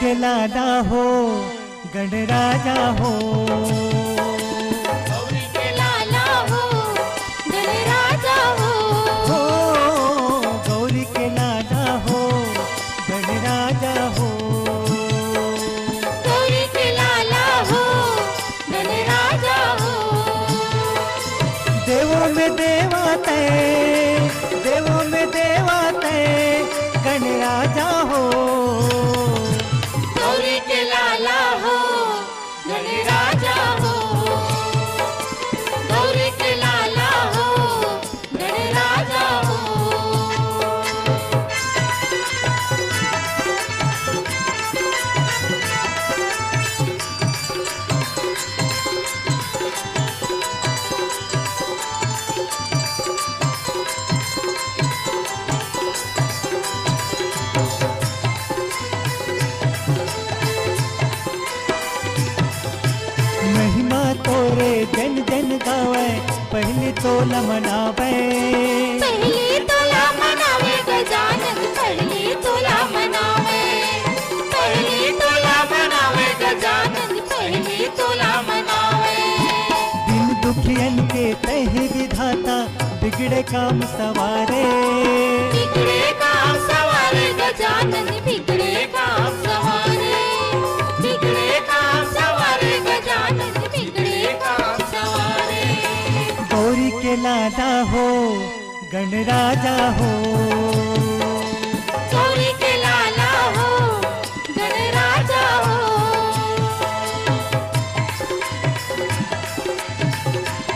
के लाला हो गणराजा हो, गौरी के लाला हो गणराजा हो, गौरी के लाला हो गणराजा हो, गौरी के लाला हो गणराजा हो। देवों में देवा तय, देवों में देवा तय गणराजा हो, गौरी के लाला हो गणराजा हो, गौरी के लाला हो गणराजा हो। महिमा तोरे जन जन गावे, पहली तोला मनावे, पहली तोला मनावे गजानन, पहली तोला मनावे, पहली तोला मनावे गजानन, पहली तोला मनावे। दिन दुखियन के तहि विधाता, बिगड़े काम सवारे, बिगड़े काम सवारे गजानन, बिगड़े काम सवारे, बिगड़े काम सवारे गजानन, बिगड़े काम सवारे। गौरी के लाला हो गणराजा हो, गौरी के लाला हो गणराजा हो,